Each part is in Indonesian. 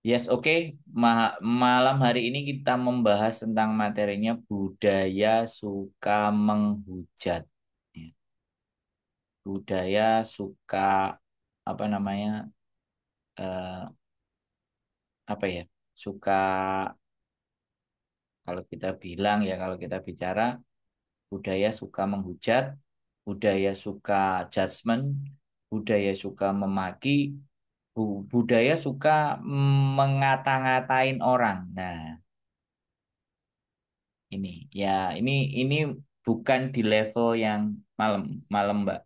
Yes, oke. Malam hari ini kita membahas tentang materinya budaya suka menghujat. Ya, budaya suka apa namanya? eh, Apa ya? Suka kalau kita bilang ya kalau kita bicara budaya suka menghujat, budaya suka judgment, budaya suka memaki, budaya suka mengata-ngatain orang. Nah, ini ya ini bukan di level yang malam malam Mbak.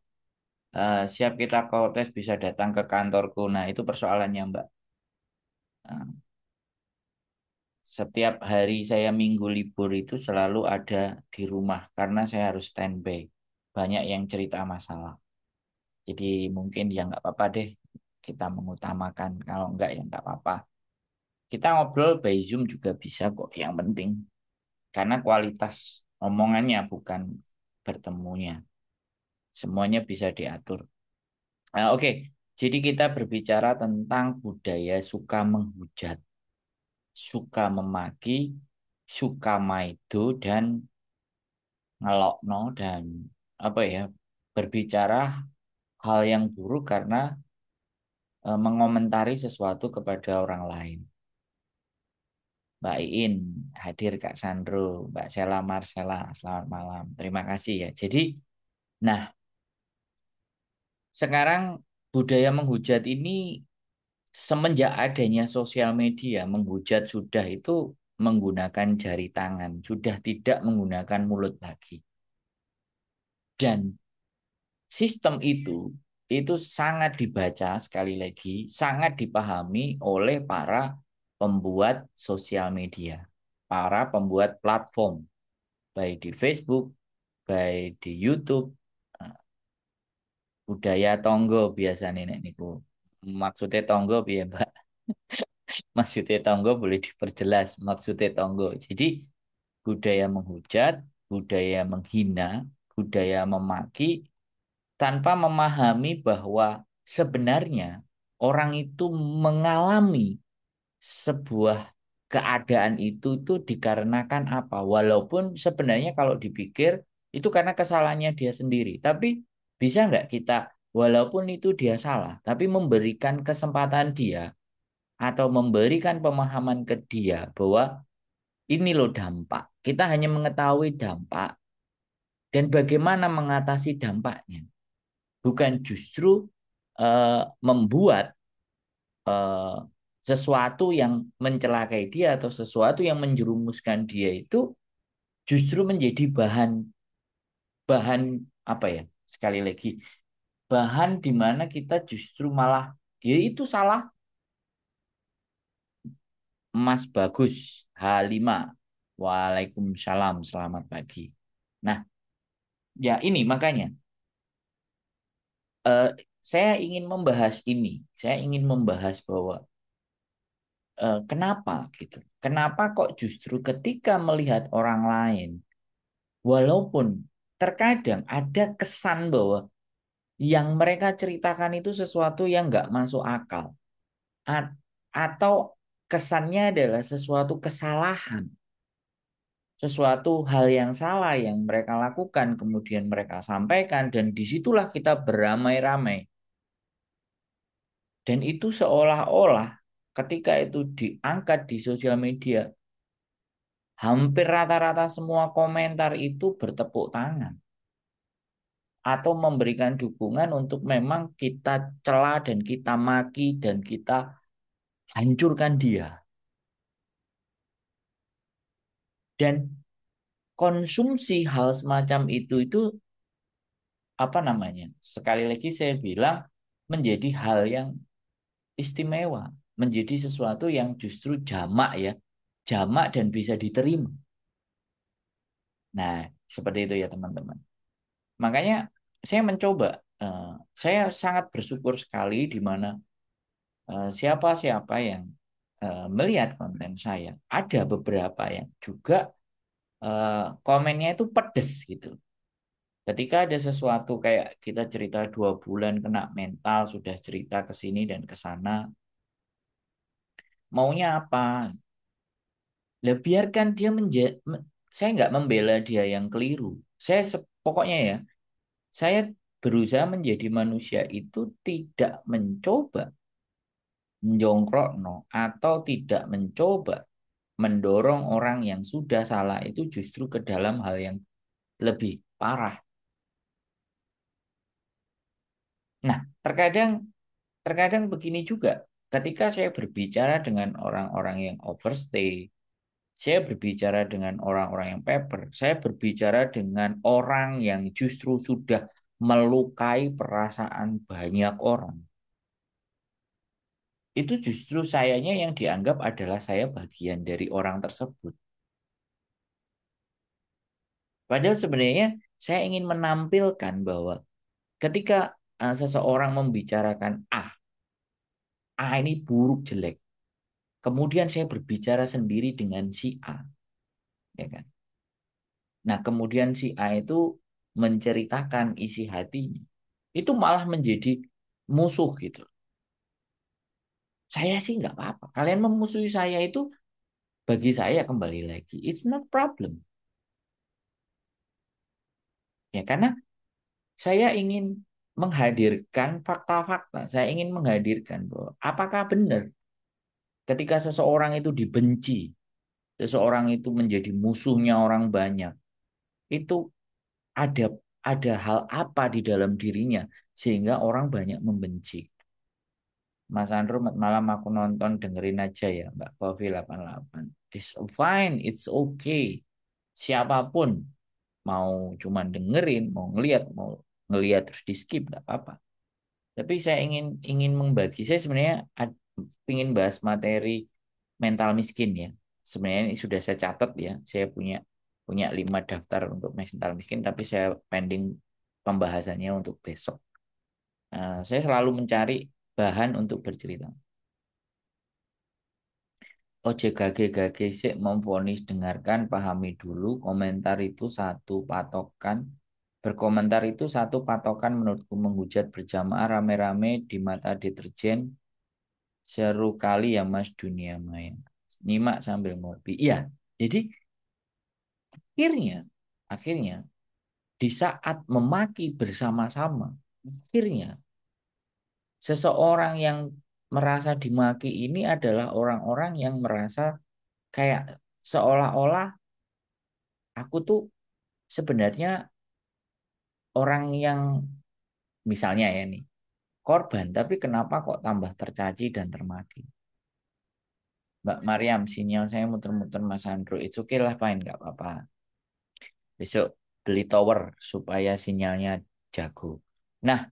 Siap kita tes bisa datang ke kantorku. Nah, itu persoalannya Mbak. Eh, Setiap hari saya minggu libur itu selalu ada di rumah karena saya harus standby. Banyak yang cerita masalah. Jadi mungkin ya nggak apa-apa deh. Kita mengutamakan. Kalau nggak ya nggak apa-apa. Kita ngobrol by Zoom juga bisa kok. Yang penting karena kualitas omongannya bukan bertemunya. Semuanya bisa diatur. Oke, jadi kita berbicara tentang budaya suka menghujat, suka memaki, suka maido dan ngelokno dan apa ya, berbicara hal yang buruk karena mengomentari sesuatu kepada orang lain. Mbak Iin hadir, Kak Sandro, Mbak Sela Marsela, selamat malam. Terima kasih ya. Jadi, nah sekarang budaya menghujat ini semenjak adanya sosial media, menghujat sudah itu menggunakan jari tangan, sudah tidak menggunakan mulut lagi. Dan sistem itu sangat dibaca sekali lagi, sangat dipahami oleh para pembuat sosial media, para pembuat platform, baik di Facebook, baik di YouTube, eh, budaya tonggo biasa nenek niku. Maksudnya tonggo piye, Mbak? Maksudnya tonggo boleh diperjelas maksudnya tonggo. Jadi budaya menghujat, budaya menghina, budaya memaki tanpa memahami bahwa sebenarnya orang itu mengalami sebuah keadaan itu dikarenakan apa. Walaupun sebenarnya kalau dipikir itu karena kesalahannya dia sendiri. Tapi bisa nggak kita walaupun itu dia salah, tapi memberikan kesempatan dia atau memberikan pemahaman ke dia bahwa ini loh dampak. Kita hanya mengetahui dampak dan bagaimana mengatasi dampaknya. Bukan justru membuat eh, sesuatu yang mencelakai dia atau sesuatu yang menjerumuskan dia itu justru menjadi bahan bahan apa ya? Sekali lagi, bahan di mana kita justru malah ya itu salah Mas Bagus H5. Waalaikumsalam, selamat pagi. Nah, ya ini makanya eh, saya ingin membahas ini. Saya ingin membahas bahwa kenapa gitu. Kenapa kok justru ketika melihat orang lain, walaupun terkadang ada kesan bahwa yang mereka ceritakan itu sesuatu yang nggak masuk akal, A- atau kesannya adalah sesuatu kesalahan, sesuatu hal yang salah yang mereka lakukan, kemudian mereka sampaikan, dan disitulah kita beramai-ramai. Dan itu seolah-olah ketika itu diangkat di sosial media, hampir rata-rata semua komentar itu bertepuk tangan atau memberikan dukungan untuk memang kita cela dan kita maki dan kita hancurkan dia. Dan konsumsi hal semacam itu apa namanya? Sekali lagi saya bilang menjadi hal yang istimewa, menjadi sesuatu yang justru jamak ya, jamak dan bisa diterima. Nah, seperti itu ya teman-teman. Makanya saya mencoba, eh, saya sangat bersyukur sekali di mana siapa-siapa yang melihat konten saya, ada beberapa yang juga komennya itu pedes gitu. Ketika ada sesuatu kayak kita cerita 2 bulan kena mental, sudah cerita ke sini dan ke sana, maunya apa. Lah biarkan dia saya nggak membela dia yang keliru. Pokoknya ya, saya berusaha menjadi manusia itu tidak mencoba menjongkrokno atau tidak mencoba mendorong orang yang sudah salah itu justru ke dalam hal yang lebih parah. Nah, terkadang terkadang begini juga. Ketika saya berbicara dengan orang-orang yang overstay, saya berbicara dengan orang-orang yang paper, saya berbicara dengan orang yang justru sudah melukai perasaan banyak orang. Itu justru sayanya yang dianggap adalah saya bagian dari orang tersebut. Padahal sebenarnya saya ingin menampilkan bahwa ketika seseorang membicarakan ini buruk jelek, kemudian saya berbicara sendiri dengan si A, ya kan? Nah, kemudian si A itu menceritakan isi hatinya. Itu malah menjadi musuh gitu. Saya sih nggak apa-apa. Kalian memusuhi saya itu bagi saya kembali lagi. It's not problem. Ya, karena saya ingin menghadirkan fakta-fakta. Saya ingin menghadirkan bahwa apakah benar ketika seseorang itu dibenci, seseorang itu menjadi musuhnya orang banyak, itu ada ada hal apa di dalam dirinya sehingga orang banyak membenci. Mas Andrew, malam aku nonton dengerin aja ya Mbak Coffee 88. It's fine, it's okay. Siapapun mau cuman dengerin, mau ngelihat terus di skip nggak apa-apa. Tapi saya ingin ingin membagi. Saya sebenarnya ingin bahas materi mental miskin ya. Sebenarnya ini sudah saya catat ya. Saya punya punya 5 daftar untuk mental miskin, tapi saya pending pembahasannya untuk besok. Saya selalu mencari bahan untuk bercerita. OJKG sik memvonis dengarkan pahami dulu komentar itu satu patokan berkomentar itu satu patokan menurutku menghujat berjamaah rame-rame di mata deterjen seru kali ya Mas dunia maya nyimak sambil ngopi iya jadi akhirnya akhirnya di saat memaki bersama-sama akhirnya seseorang yang merasa dimaki ini adalah orang-orang yang merasa kayak seolah-olah aku tuh sebenarnya orang yang misalnya ya nih korban, tapi kenapa kok tambah tercaci dan termaki? Mbak Mariam, sinyal saya muter-muter Mas Andro. It's okay lah, fine, nggak apa-apa. Besok beli tower supaya sinyalnya jago. Nah,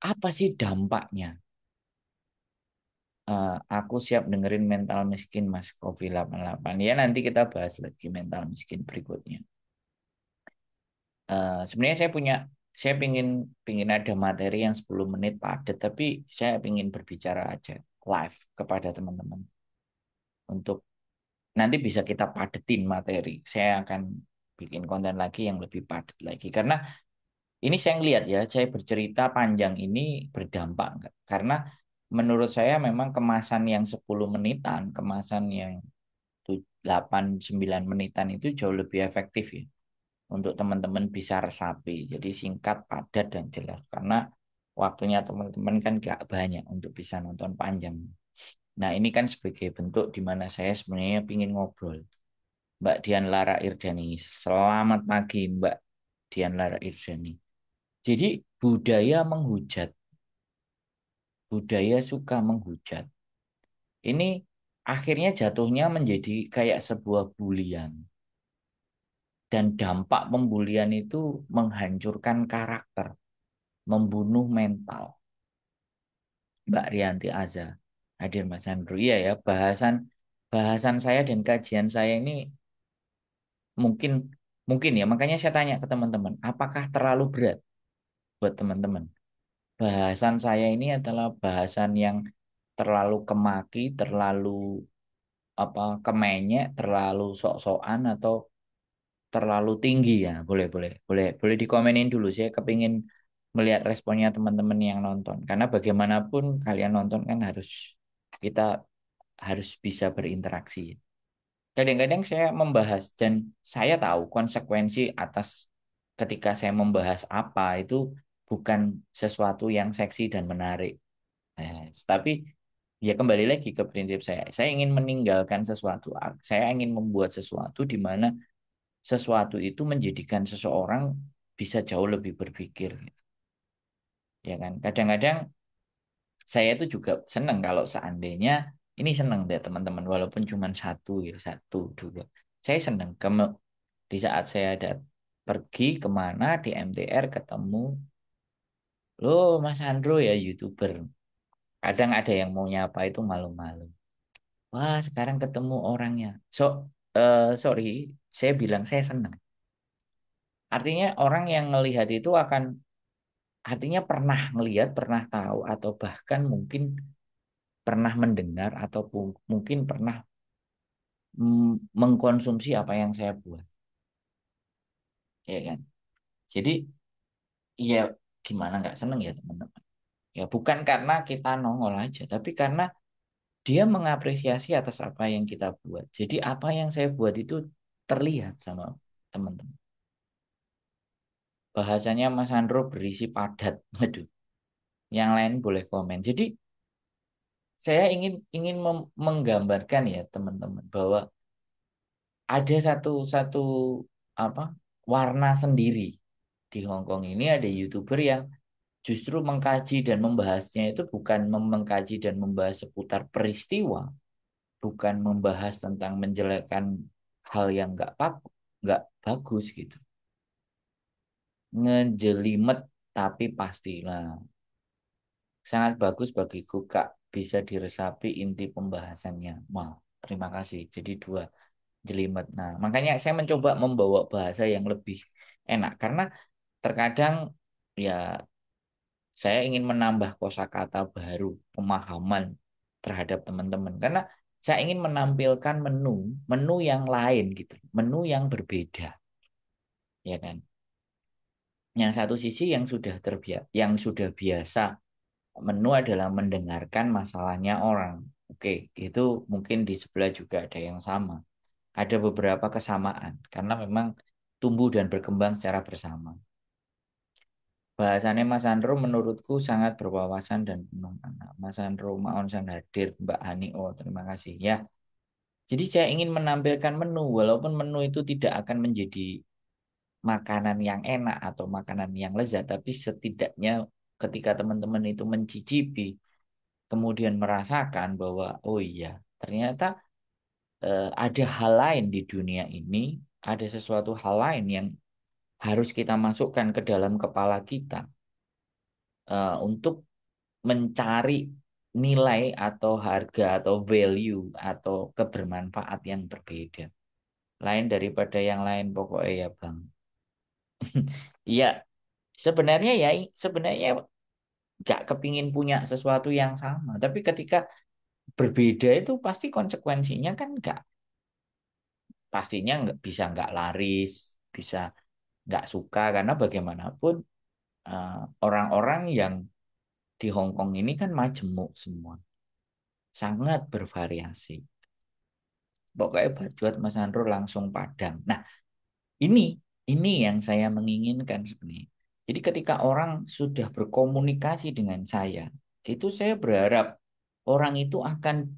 apa sih dampaknya? Aku siap dengerin mental miskin Mas Kofi 88. Ya nanti kita bahas lagi mental miskin berikutnya. Sebenarnya saya pingin ada materi yang 10 menit padat, tapi saya pingin berbicara aja live kepada teman-teman untuk nanti bisa kita padetin materi. Saya akan bikin konten lagi yang lebih padat lagi karena ini saya ngelihat ya, saya bercerita panjang ini berdampak enggak? Karena menurut saya memang kemasan yang 10 menitan, kemasan yang 8 9 menitan itu jauh lebih efektif ya untuk teman-teman bisa resapi. Jadi singkat, padat, dan jelas. Karena waktunya teman-teman kan gak banyak untuk bisa nonton panjang. Nah ini kan sebagai bentuk di mana saya sebenarnya ingin ngobrol. Mbak Dian Lara Irdani, selamat pagi Mbak Dian Lara Irdani. Jadi budaya menghujat, budaya suka menghujat. Ini akhirnya jatuhnya menjadi kayak sebuah bulian. Dan dampak pembulian itu menghancurkan karakter, membunuh mental. Mbak Rianti Aza, hadir Mas Andrew. Iya ya, bahasan bahasan saya dan kajian saya ini mungkin mungkin ya, makanya saya tanya ke teman-teman, apakah terlalu berat buat teman-teman? Bahasan saya ini adalah bahasan yang terlalu kemaki, terlalu kemenyek, terlalu sok-sokan atau terlalu tinggi ya. Boleh dikomenin dulu. Saya kepingin melihat responnya teman-teman yang nonton. Karena bagaimanapun kalian nonton kan harus kita harus bisa berinteraksi. Kadang-kadang saya membahas dan saya tahu konsekuensi atas ketika saya membahas apa itu bukan sesuatu yang seksi dan menarik. Tapi ya kembali lagi ke prinsip saya. Saya ingin meninggalkan sesuatu. Saya ingin membuat sesuatu di mana sesuatu itu menjadikan seseorang bisa jauh lebih berpikir. Ya kan? Kadang-kadang saya itu juga senang kalau seandainya ini senang deh teman-teman walaupun cuma satu ya satu dua saya senang di saat saya ada pergi kemana di MTR ketemu loh Mas Andro ya YouTuber kadang ada yang mau nyapa itu malu-malu wah sekarang ketemu orangnya sorry saya bilang saya senang artinya orang yang melihat itu akan artinya pernah melihat pernah tahu atau bahkan mungkin pernah mendengar ataupun mungkin pernah mengkonsumsi apa yang saya buat, ya kan? Jadi ya gimana nggak seneng ya teman-teman. Ya bukan karena kita nongol aja, tapi karena dia mengapresiasi atas apa yang kita buat. Jadi apa yang saya buat itu terlihat sama teman-teman. Bahasanya Mas Andro berisi padat. Waduh, yang lain boleh komen. Jadi saya ingin ingin menggambarkan ya teman-teman bahwa ada satu satu apa warna sendiri di Hong Kong ini ada YouTuber yang justru mengkaji dan membahasnya itu bukan mengkaji dan membahas seputar peristiwa, bukan membahas tentang menjelekkan hal yang nggak bagus gitu. Ngejelimet tapi pastilah sangat bagus bagiku Kak bisa diresapi inti pembahasannya. Wah, terima kasih. Jadi dua jelimet. Nah, makanya saya mencoba membawa bahasa yang lebih enak karena terkadang ya saya ingin menambah kosakata baru, pemahaman terhadap teman-teman. Karena saya ingin menampilkan menu yang lain gitu, menu yang berbeda, ya kan? Yang satu sisi yang sudah biasa menu adalah mendengarkan masalahnya orang. Oke, itu mungkin di sebelah juga ada yang sama. Ada beberapa kesamaan karena memang tumbuh dan berkembang secara bersama. Bahasannya Mas Andro menurutku sangat berwawasan dan penuh makna. Mas Andro Maonsan hadir, Mbak Hani. Oh, terima kasih ya. Jadi saya ingin menampilkan menu, walaupun menu itu tidak akan menjadi makanan yang enak atau makanan yang lezat, tapi setidaknya ketika teman-teman itu mencicipi, kemudian merasakan bahwa, oh iya, ternyata ada hal lain di dunia ini, ada sesuatu hal lain yang harus kita masukkan ke dalam kepala kita untuk mencari nilai atau harga atau value atau kebermanfaat yang berbeda. Lain daripada yang lain pokoknya ya Bang. Iya, sebenarnya ya sebenarnya nggak kepingin punya sesuatu yang sama. Tapi ketika berbeda itu pasti konsekuensinya kan nggak pastinya nggak bisa nggak laris, bisa nggak suka karena bagaimanapun eh, orang-orang yang di Hong Kong ini kan majemuk semua, sangat bervariasi. Pokoknya buat Mas Andro langsung padang. Nah, ini ini yang saya menginginkan sebenarnya. Jadi ketika orang sudah berkomunikasi dengan itu saya berharap orang itu akan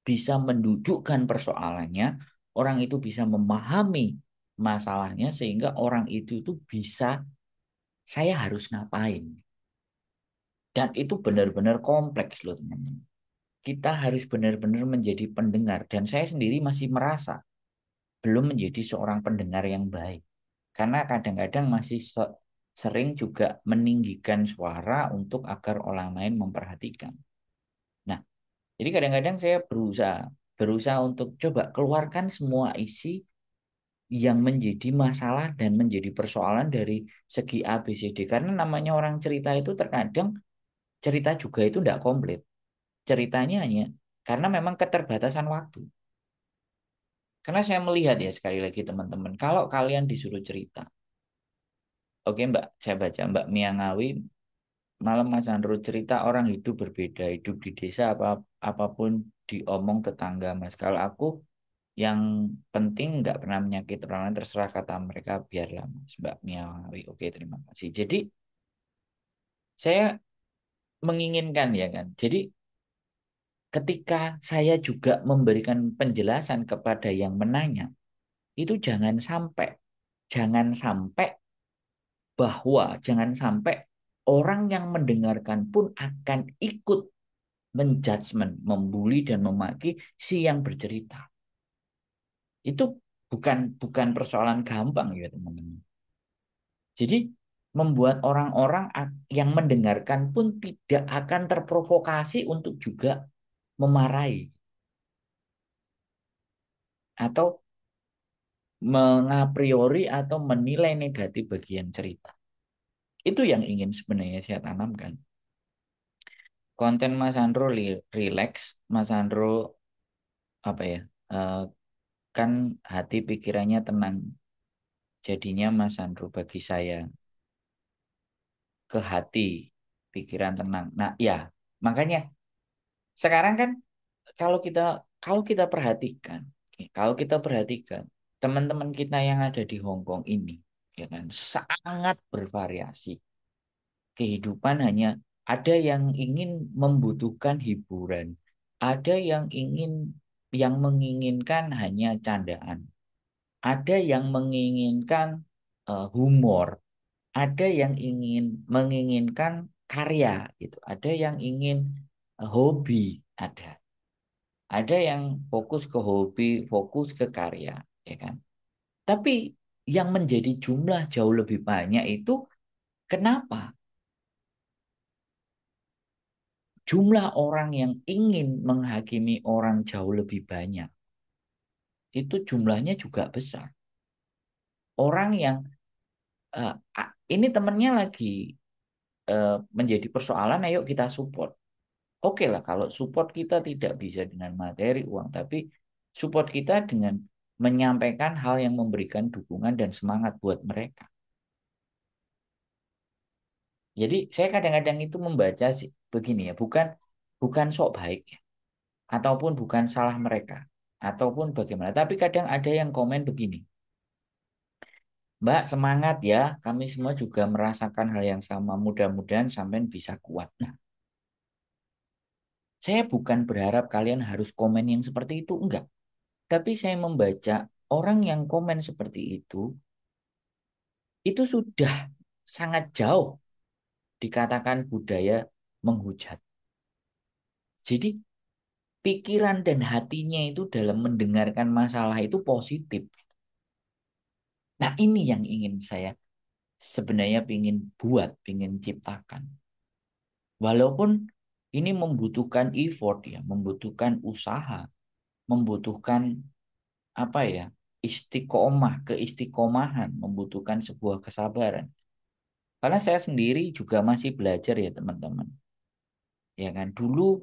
bisa mendudukkan persoalannya, orang itu bisa memahami masalahnya sehingga orang itu bisa saya harus ngapain. Dan itu benar-benar kompleks loh teman-teman. Kita harus benar-benar menjadi pendengar dan saya sendiri masih merasa belum menjadi seorang pendengar yang baik. Karena kadang-kadang masih sering juga meninggikan suara untuk agar orang lain memperhatikan. Nah, jadi kadang-kadang saya berusaha untuk coba keluarkan semua isi yang menjadi masalah dan menjadi persoalan dari segi A, B, C, D. Karena namanya orang cerita itu terkadang cerita juga itu tidak komplit. Ceritanya hanya karena memang keterbatasan waktu. Karena saya melihat ya sekali lagi teman-teman, kalau kalian disuruh cerita, oke Mbak, saya baca Mbak Miangawi malam Mas Andro cerita orang hidup berbeda, hidup di desa apapun diomong tetangga Mas. Kalau aku yang penting nggak pernah menyakiti orang lain, terserah kata mereka, biarlah Mas. Mbak Miawi, oke terima kasih. Jadi saya menginginkan ya kan. Jadi ketika saya juga memberikan penjelasan kepada yang menanya, itu jangan sampai jangan sampai orang yang mendengarkan pun akan ikut menjudgment, membuli dan memaki si yang bercerita. Itu bukan bukan persoalan gampang ya teman-teman. Jadi membuat orang-orang yang mendengarkan pun tidak akan terprovokasi untuk juga memarahi atau mengapriori atau menilai negatif bagian cerita. Itu yang ingin sebenarnya saya tanamkan. Konten Mas Andro relax, Mas Andro apa ya? eh, kan hati pikirannya tenang. Jadinya Mas Andro bagi saya ke hati, pikiran tenang. Nah, ya, makanya sekarang kan kalau kita kalau kita perhatikan, kalau kita perhatikan teman-teman kita yang ada di Hong Kong ini, ya kan, sangat bervariasi. Kehidupan hanya ada yang ingin membutuhkan hiburan, ada yang menginginkan hanya candaan, ada yang menginginkan humor, ada yang menginginkan karya gitu, ada yang ingin hobi, ada yang fokus ke hobi, fokus ke karya, ya kan. Tapi yang menjadi jumlah jauh lebih banyak itu kenapa? Jumlah orang yang ingin menghakimi orang jauh lebih banyak. Itu jumlahnya juga besar. Orang yang ini temennya lagi menjadi persoalan, ayo kita support. Oke lah kalau support kita tidak bisa dengan materi uang, tapi support kita dengan menyampaikan hal yang memberikan dukungan dan semangat buat mereka. Jadi saya kadang-kadang itu membaca sih begini ya, bukan bukan sok baik ya, ataupun bukan salah mereka, ataupun bagaimana. Tapi kadang ada yang komen begini, Mbak semangat ya, kami semua juga merasakan hal yang sama. Mudah-mudahan sampai bisa kuat. Nah, saya bukan berharap kalian harus komen yang seperti itu, enggak. Tapi saya membaca orang yang komen seperti itu sudah sangat jauh dikatakan budaya menghujat. Jadi pikiran dan hatinya itu dalam mendengarkan masalah itu positif. Nah ini yang ingin saya sebenarnya ingin ciptakan. Walaupun ini membutuhkan effort ya, membutuhkan usaha, membutuhkan apa ya, keistiqomahan, membutuhkan sebuah kesabaran. Karena saya sendiri juga masih belajar ya teman-teman. Ya kan, dulu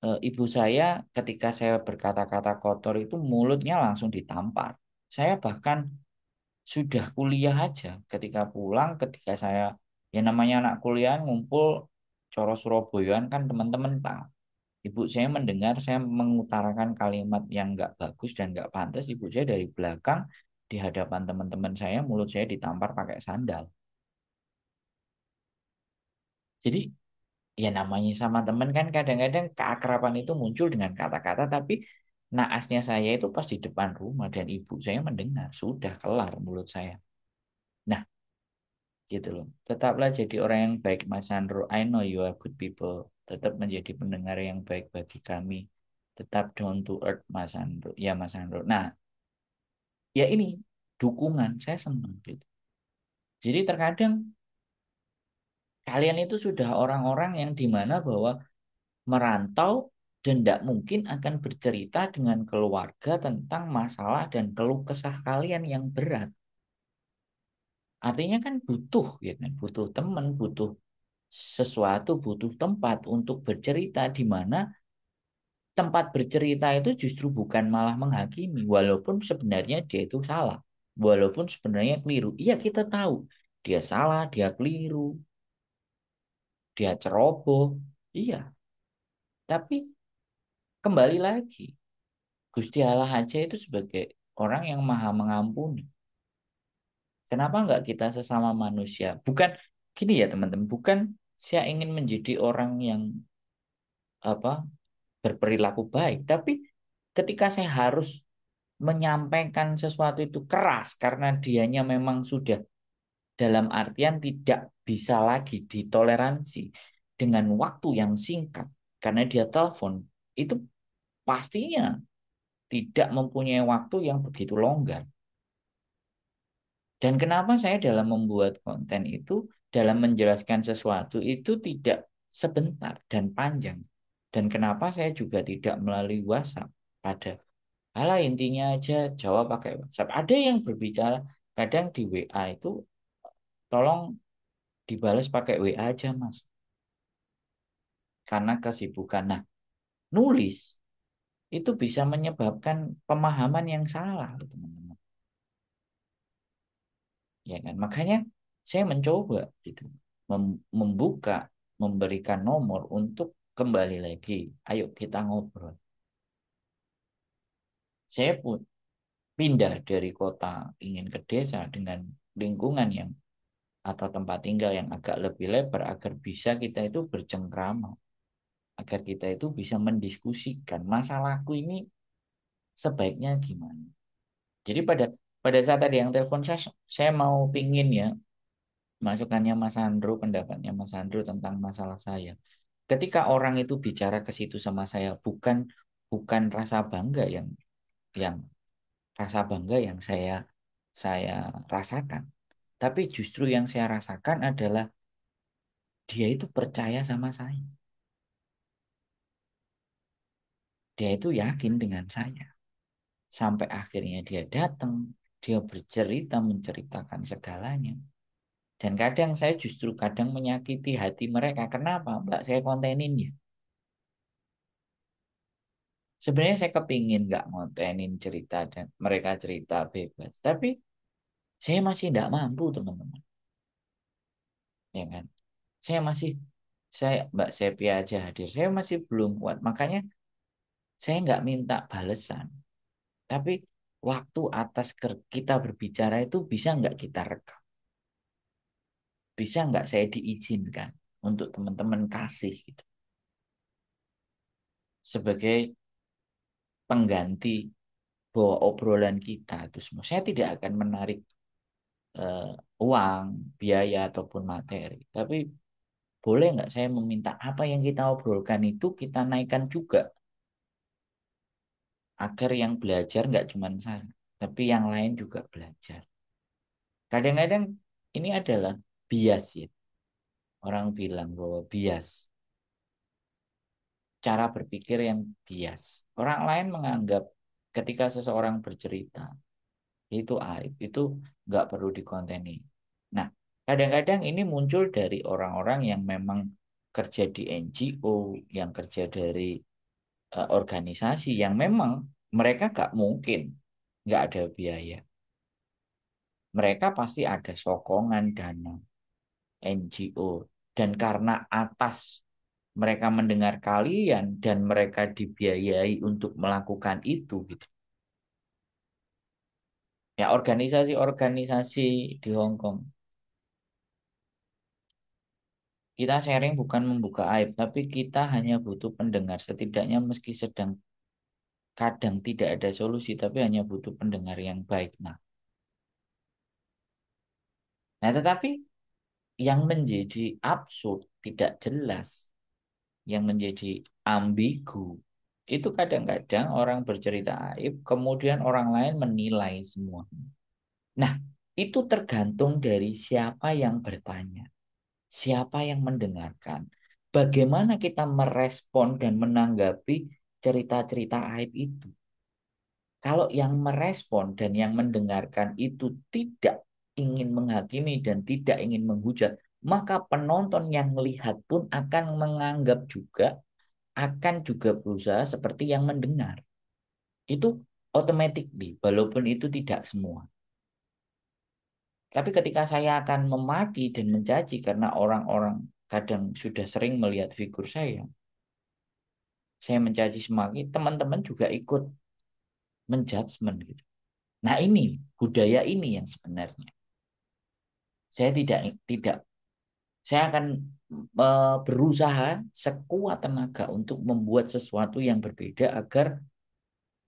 ibu saya ketika saya berkata-kata kotor itu mulutnya langsung ditampar. Saya bahkan sudah kuliah aja ketika pulang, ketika saya ya namanya anak kuliah ngumpul coro Surabayaan kan teman-teman tahu. Ibu saya mendengar saya mengutarakan kalimat yang nggak bagus dan nggak pantas, ibu saya dari belakang di hadapan teman-teman saya mulut saya ditampar pakai sandal. Jadi ya namanya sama teman kan kadang-kadang keakraban itu muncul dengan kata-kata tapi naasnya saya itu pas di depan rumah dan ibu saya mendengar sudah kelar mulut saya. Nah gitu loh. Tetaplah jadi orang yang baik Mas Sandro. I know you are good people. Tetap menjadi pendengar yang baik bagi kami. Tetap down to earth Mas Sandro. Ya Mas Sandro. Nah ya ini dukungan saya senang gitu. Jadi terkadang kalian itu sudah orang-orang yang dimana bahwa merantau dan tidak mungkin akan bercerita dengan keluarga tentang masalah dan keluh kesah kalian yang berat. Artinya kan butuh, ya kan? Butuh teman, butuh sesuatu, butuh tempat untuk bercerita di mana tempat bercerita itu justru bukan malah menghakimi, walaupun sebenarnya dia itu salah, walaupun sebenarnya keliru. Iya kita tahu dia salah, dia keliru, dia ceroboh. Iya, tapi kembali lagi, Gusti Allah aja itu sebagai orang yang maha mengampuni. Kenapa nggak kita sesama manusia? Bukan gini ya teman-teman, bukan saya ingin menjadi orang yang apa berperilaku baik, tapi ketika saya harus menyampaikan sesuatu itu keras karena dianya memang sudah dalam artian tidak bisa lagi ditoleransi dengan waktu yang singkat karena dia telepon, itu pastinya tidak mempunyai waktu yang begitu longgar. Dan kenapa saya dalam membuat konten itu, dalam menjelaskan sesuatu itu tidak sebentar dan panjang. Dan kenapa saya juga tidak melalui WhatsApp pada alah intinya aja jawab pakai WhatsApp. Ada yang berbicara kadang di WA itu tolong dibalas pakai WA aja Mas. Karena kesibukan. Nah, nulis itu bisa menyebabkan pemahaman yang salah, teman-teman. Ya kan? Makanya saya mencoba gitu membuka, memberikan nomor untuk kembali lagi. Ayo kita ngobrol. Saya pun pindah dari kota ingin ke desa dengan lingkungan yang atau tempat tinggal yang agak lebih lebar agar bisa kita itu bercengkrama, agar kita itu bisa mendiskusikan masalahku ini sebaiknya gimana. Jadi pada pada saat ada yang telepon saya mau pingin ya masukannya Mas Andro, pendapatnya Mas Andro tentang masalah saya. Ketika orang itu bicara ke situ sama saya, bukan bukan rasa bangga yang rasa bangga yang saya rasakan, tapi justru yang saya rasakan adalah dia itu percaya sama saya. Dia itu yakin dengan saya. Sampai akhirnya dia datang, dia bercerita, menceritakan segalanya. Dan kadang saya justru kadang menyakiti hati mereka. Kenapa? Mbak, saya kontenin ya. Sebenarnya saya kepingin nggak ngontenin cerita dan mereka cerita bebas. Tapi saya masih tidak mampu, teman-teman. Ya kan? Saya masih, Mbak Sepi aja hadir. Saya masih belum kuat. Makanya saya nggak minta balesan. Tapi waktu atas kita berbicara itu bisa nggak kita rekam? Bisa nggak saya diizinkan untuk teman-teman kasih gitu. Sebagai pengganti bahwa obrolan kita itu semua. Saya tidak akan menarik eh, uang, biaya ataupun materi. Tapi boleh nggak saya meminta apa yang kita obrolkan itu kita naikkan juga agar yang belajar nggak cuma saya, tapi yang lain juga belajar. Kadang-kadang ini adalah bias ya. Orang bilang bahwa bias, cara berpikir yang bias. Orang lain menganggap ketika seseorang bercerita itu aib, itu nggak perlu dikonteni. Nah, kadang-kadang ini muncul dari orang-orang yang memang kerja di NGO, yang kerja dari organisasi yang memang mereka nggak mungkin nggak ada biaya. Mereka pasti ada sokongan dana NGO dan karena atas mereka mendengar kalian dan mereka dibiayai untuk melakukan itu gitu. Ya organisasi-organisasi di Hong Kong. Kita sharing bukan membuka aib, tapi kita hanya butuh pendengar. Setidaknya meski sedang kadang tidak ada solusi, tapi hanya butuh pendengar yang baik. Tetapi yang menjadi absurd, tidak jelas, yang menjadi ambigu, itu kadang-kadang orang bercerita aib, kemudian orang lain menilai semua. Nah, itu tergantung dari siapa yang bertanya, siapa yang mendengarkan, bagaimana kita merespon dan menanggapi cerita-cerita aib itu. Kalau yang merespon dan yang mendengarkan itu tidak ingin menghakimi dan tidak ingin menghujat, maka penonton yang melihat pun akan menganggap juga, akan juga berusaha seperti yang mendengar. Itu automatically, walaupun itu tidak semua. Tapi ketika saya akan memaki dan mencaci karena orang-orang kadang sudah sering melihat figur saya mencaci semaki, teman-teman juga ikut menjudgment gitu. Nah ini budaya ini yang sebenarnya saya tidak saya akan berusaha sekuat tenaga untuk membuat sesuatu yang berbeda agar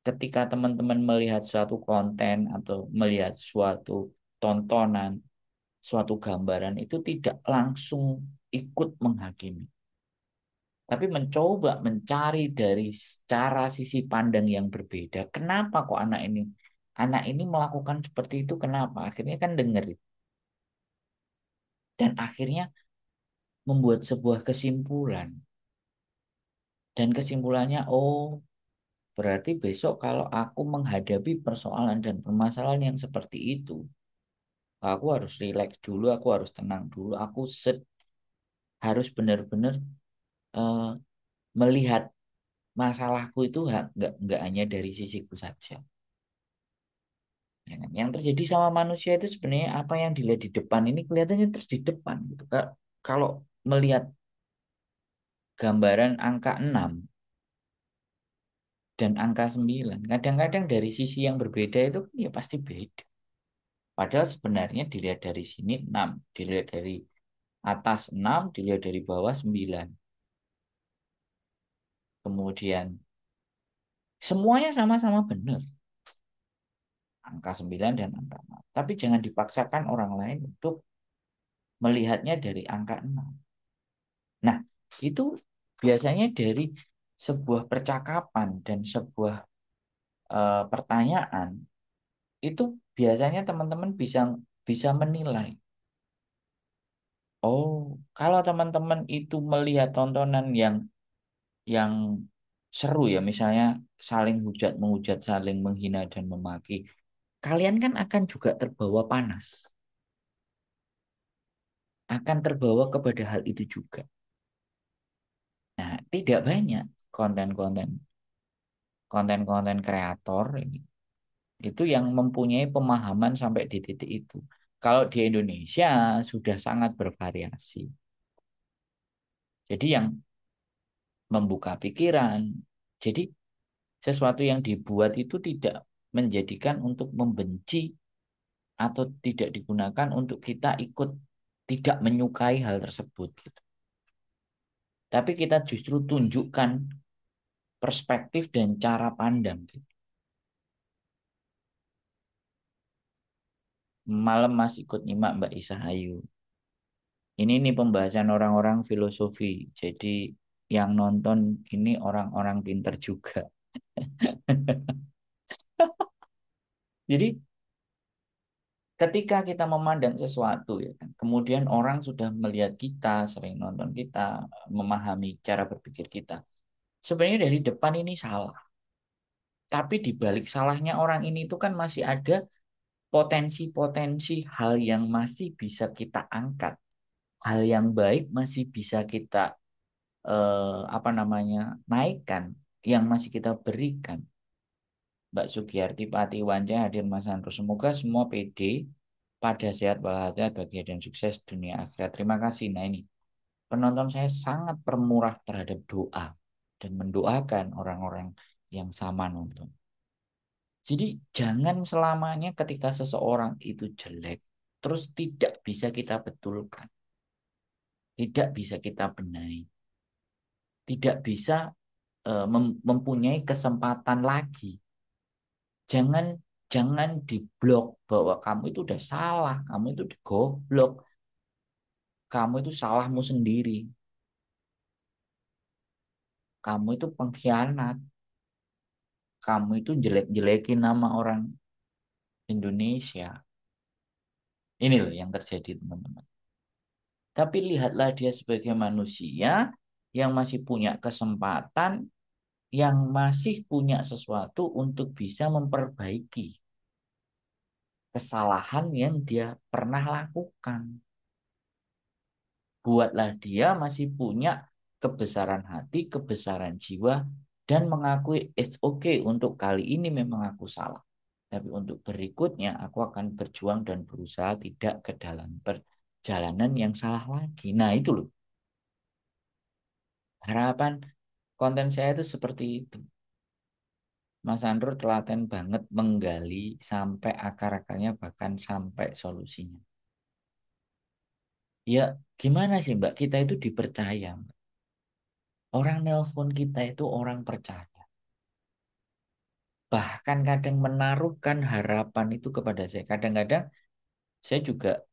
ketika teman-teman melihat suatu konten atau melihat suatu tontonan, suatu gambaran itu tidak langsung ikut menghakimi, tapi mencoba mencari dari cara sisi pandang yang berbeda. Kenapa kok anak ini melakukan seperti itu? Kenapa? Akhirnya kan dengerin dan akhirnya membuat sebuah kesimpulan. Dan kesimpulannya, oh, berarti besok kalau aku menghadapi persoalan dan permasalahan yang seperti itu, aku harus rileks dulu, aku harus tenang dulu, harus benar-benar eh, melihat masalahku itu nggak hanya dari sisiku saja. Ya kan? Yang terjadi sama manusia itu sebenarnya apa yang dilihat di depan ini kelihatannya terus di depan gitu. Kalau melihat gambaran angka 6 dan angka 9, kadang-kadang dari sisi yang berbeda itu kan ya pasti beda. Padahal sebenarnya dilihat dari sini 6, dilihat dari atas 6, dilihat dari bawah 9. Kemudian semuanya sama-sama benar, angka 9 dan angka 6. Tapi jangan dipaksakan orang lain untuk melihatnya dari angka 6. Nah, itu biasanya dari sebuah percakapan dan sebuah pertanyaan, itu biasanya teman-teman bisa bisa menilai. Oh, kalau teman-teman itu melihat tontonan yang seru ya, misalnya saling hujat menghujat, saling menghina dan memaki, kalian kan akan juga terbawa panas, akan terbawa kepada hal itu juga. Nah, tidak banyak konten-konten konten-konten kreator ini itu yang mempunyai pemahaman sampai di titik itu. Kalau di Indonesia sudah sangat bervariasi. Jadi yang membuka pikiran. Jadi sesuatu yang dibuat itu tidak menjadikan untuk membenci atau tidak digunakan untuk kita ikut tidak menyukai hal tersebut gitu. Tapi kita justru tunjukkan perspektif dan cara pandang gitu. Malam Mas ikut nyimak Mbak Isa Ayu. Ini nih pembahasan orang-orang filosofi. Jadi yang nonton ini orang-orang pinter juga. Jadi ketika kita memandang sesuatu ya kan, kemudian orang sudah melihat kita, sering nonton kita, memahami cara berpikir kita. Sebenarnya dari depan ini salah. Tapi di balik salahnya orang ini itu kan masih ada potensi-potensi hal yang masih bisa kita angkat. Hal yang baik masih bisa kita apa namanya naikkan, yang masih kita berikan. Mbak Sugiyarti Pati Wanja hadir Mas Andro. Semoga semua PD pada sehat walafiat bahagia dan sukses dunia akhirat. Terima kasih. Nah ini penonton saya sangat permurah terhadap doa dan mendoakan orang-orang yang sama nonton. Jadi jangan selamanya ketika seseorang itu jelek terus tidak bisa kita betulkan, tidak bisa kita benahi, tidak bisa mempunyai kesempatan lagi. Jangan jangan diblok bahwa kamu itu udah salah, kamu itu goblok, kamu itu salahmu sendiri, kamu itu pengkhianat, kamu itu jelek-jelekin nama orang Indonesia. Ini loh yang terjadi teman-teman. Tapi lihatlah dia sebagai manusia yang masih punya kesempatan, yang masih punya sesuatu untuk bisa memperbaiki kesalahan yang dia pernah lakukan. Buatlah dia masih punya kebesaran hati, kebesaran jiwa, dan mengakui it's okay untuk kali ini memang aku salah. Tapi untuk berikutnya aku akan berjuang dan berusaha tidak ke dalam perjalanan yang salah lagi. Nah itu loh. Harapan konten saya itu seperti itu. Mas Andro telaten banget menggali sampai akar-akarnya bahkan sampai solusinya. Ya gimana sih Mbak, kita itu dipercaya, Mbak. Orang nelpon kita itu orang percaya. Bahkan kadang menaruhkan harapan itu kepada saya. Kadang-kadang saya juga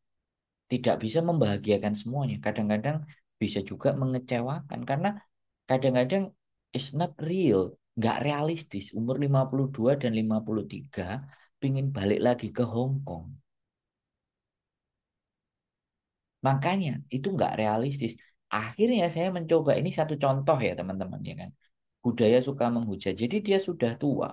tidak bisa membahagiakan semuanya. Kadang-kadang bisa juga mengecewakan. Karena kadang-kadang it's not real. Nggak realistis. Umur 52 dan 53 pingin balik lagi ke Hong Kong. Makanya itu nggak realistis. Akhirnya saya mencoba, ini satu contoh ya teman-teman ya kan. Budaya suka menghujat. Jadi dia sudah tua.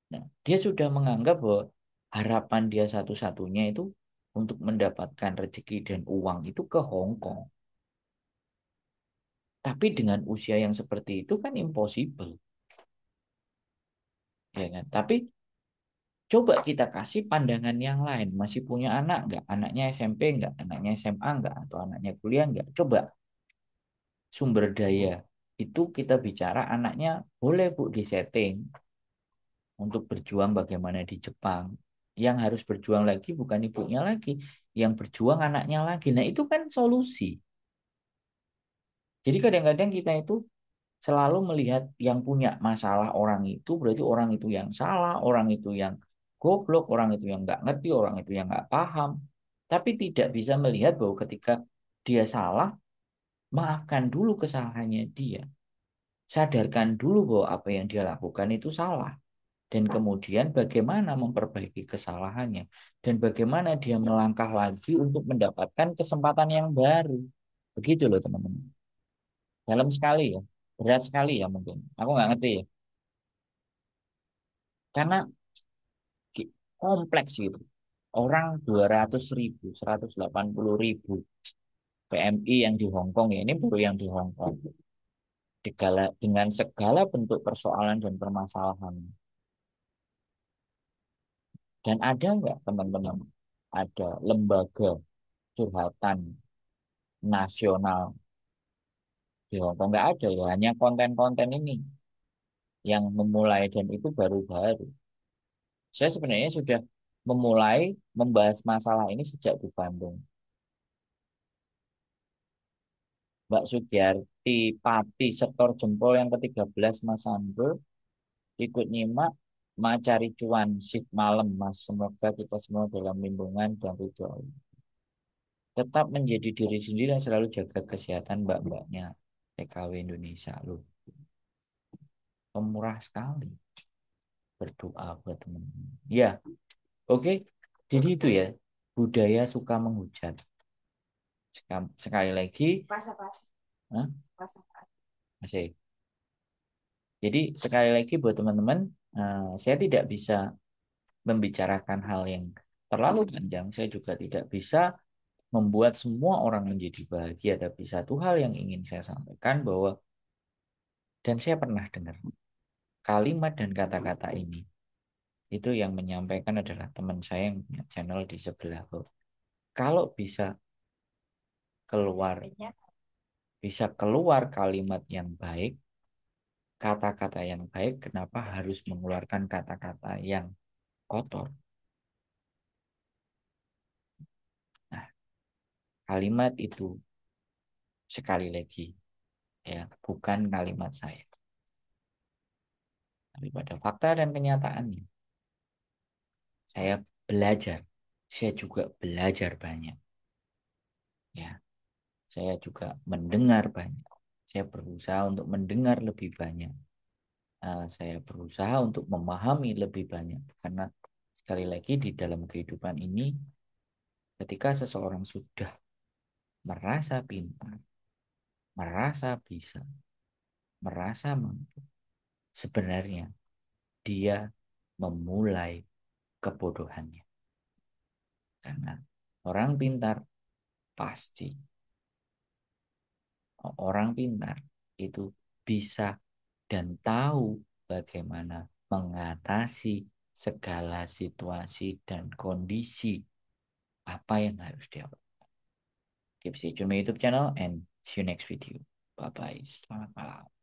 Nah, dia sudah menganggap bahwa harapan dia satu-satunya itu untuk mendapatkan rezeki dan uang itu ke Hong Kong. Tapi dengan usia yang seperti itu kan impossible, ya kan? Tapi coba kita kasih pandangan yang lain. Masih punya anak nggak? Anaknya SMP nggak? Anaknya SMA nggak? Atau anaknya kuliah nggak? Coba sumber daya itu kita bicara anaknya boleh Bu disetting untuk berjuang bagaimana di Jepang. Yang harus berjuang lagi bukan ibunya lagi, yang berjuang anaknya lagi. Nah, itu kan solusi. Jadi kadang-kadang kita itu selalu melihat yang punya masalah orang itu berarti orang itu yang salah, orang itu yang goblok, orang itu yang nggak ngerti, orang itu yang nggak paham. Tapi tidak bisa melihat bahwa ketika dia salah, maafkan dulu kesalahannya dia. Sadarkan dulu bahwa apa yang dia lakukan itu salah. Dan kemudian bagaimana memperbaiki kesalahannya. Dan bagaimana dia melangkah lagi untuk mendapatkan kesempatan yang baru. Begitu loh teman-teman. Dalam sekali ya. Berat sekali ya mungkin. Aku nggak ngerti ya. Karena kompleks gitu. Orang 200.000, 180.000 PMI yang di Hong Kong ya. Ini baru yang di Hong Kong. Dengan segala bentuk persoalan dan permasalahan. Dan ada nggak teman-teman? Ada lembaga curhatan nasional di Hong Kong, nggak ada ya. Hanya konten-konten ini yang memulai dan itu baru-baru. Saya sebenarnya sudah memulai membahas masalah ini sejak di Bandung. Mbak Sugiyarti Pati setor jempol yang ke-13 Mas Sando ikut nyimak cari cuan shift malam Mas. Semoga kita semua dalam lindungan dan ridho Allah. Tetap menjadi diri sendiri dan selalu jaga kesehatan mbak-mbaknya TKW Indonesia loh. Pemurah sekali berdoa buat teman-teman. Ya, oke. Jadi itu ya, budaya suka menghujat. Sekali lagi, hah? Masih. Jadi sekali lagi buat teman-teman, saya tidak bisa membicarakan hal yang terlalu panjang. Saya juga tidak bisa membuat semua orang menjadi bahagia. Tapi satu hal yang ingin saya sampaikan bahwa, dan saya pernah dengar kalimat dan kata-kata ini, itu yang menyampaikan adalah teman saya yang punya channel di sebelah bawah. Kalau keluar, bisa keluar kalimat yang baik, kata-kata yang baik, kenapa harus mengeluarkan kata-kata yang kotor? Nah, kalimat itu sekali lagi ya bukan kalimat saya, tapi pada fakta dan kenyataannya saya belajar, saya juga belajar banyak ya, saya juga mendengar banyak, saya berusaha untuk mendengar lebih banyak. Saya berusaha untuk memahami lebih banyak karena sekali lagi di dalam kehidupan ini ketika seseorang sudah merasa pintar, merasa bisa, merasa mampu, sebenarnya dia memulai kebodohannya. Karena orang pintar pasti, orang pintar itu bisa dan tahu bagaimana mengatasi segala situasi dan kondisi apa yang harus dia. Keep stay tune my YouTube channel and see you next video. Bye bye. Selamat malam.